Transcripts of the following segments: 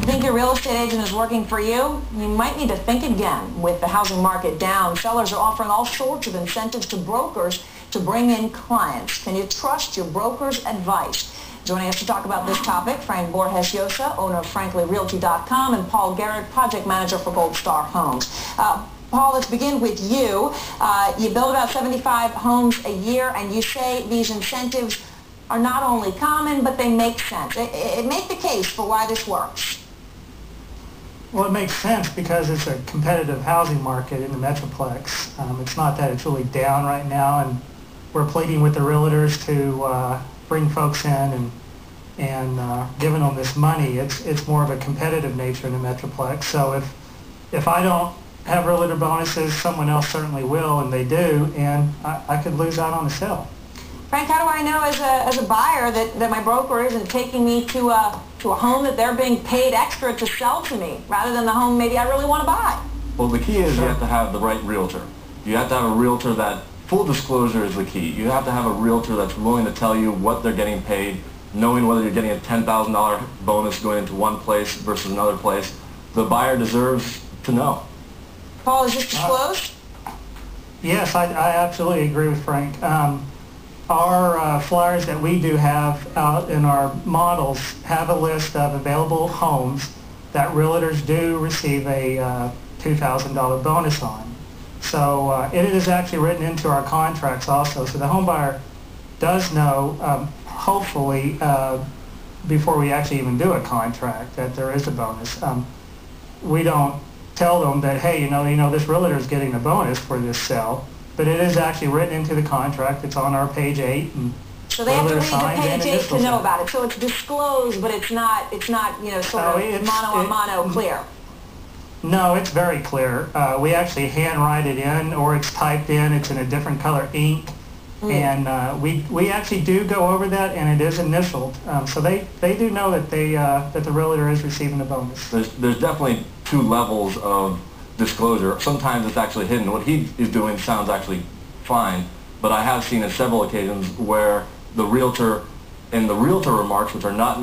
Think your real estate agent is working for you? You might need to think again. With the housing market down, sellers are offering all sorts of incentives to brokers to bring in clients. Can you trust your broker's advice? Joining us to talk about this topic, Frank LLosa, owner of FranklyRealty.com, and Paul Garrett, project manager for Gold Star Homes. Paul, let's begin with you. You build about 75 homes a year, and you say these incentives are not only common, but they make sense. Make the case for why this works. Well, it makes sense because it's a competitive housing market in the Metroplex. It's not that it's really down right now, and we're pleading with the realtors to bring folks in and giving them this money. It's more of a competitive nature in the Metroplex. So if I don't have realtor bonuses, someone else certainly will, and they do, and I could lose out on the sale. Frank, how do I know as a buyer that my broker isn't taking me to a home that they're being paid extra to sell to me rather than the home maybe I really want to buy? Well, the key is you have to have the right realtor. You have to have a realtor that, full disclosure is the key. You have to have a realtor that's willing to tell you what they're getting paid, knowing whether you're getting a $10,000 bonus going into one place versus another place. The buyer deserves to know. Paul, is this disclosed? Yes, I absolutely agree with Frank. Our flyers that we do have out in our models have a list of available homes that realtors do receive a $2,000 bonus on. So it is actually written into our contracts also. So the home buyer does know, hopefully, before we actually even do a contract, that there is a bonus. We don't tell them that, hey, you know, this realtor is getting a bonus for this sale. But it is actually written into the contract. It's on our page 8. And so they have to read the page 8 to know about it. So it's disclosed, but it's not you know, sort of mono clear. No, it's very clear. We actually handwrite it in, or it's typed in. It's in a different color ink. And we actually do go over that, and it is initialed. So they do know that that the realtor is receiving a bonus. There's definitely two levels of disclosure. Sometimes it's actually hidden. What he is doing sounds actually fine, but I have seen on several occasions where the realtor, in the realtor remarks, which are not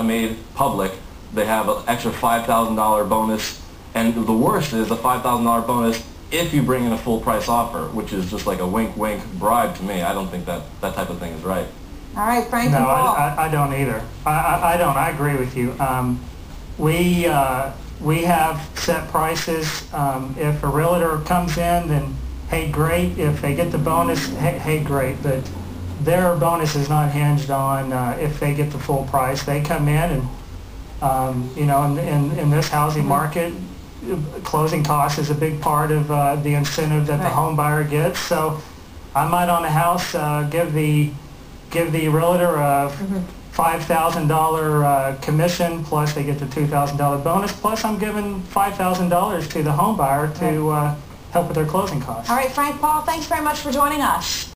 made public, they have an extra $5,000 bonus, and the worst is a $5,000 bonus if you bring in a full price offer, which is just like a wink wink bribe to me. I don't think that type of thing is right. All right, Frank. No, I don't either. I don't. I agree with you. We have set prices. If a realtor comes in, then hey, great. If they get the bonus, hey, great. But their bonus is not hinged on if they get the full price. They come in and, you know, in this housing market, closing costs is a big part of the incentive that the home buyer gets. So I might on a house give the realtor a $5,000 commission, plus they get the $2,000 bonus, plus I'm giving $5,000 to the home buyer to help with their closing costs. All right, Frank, Paul, thanks very much for joining us.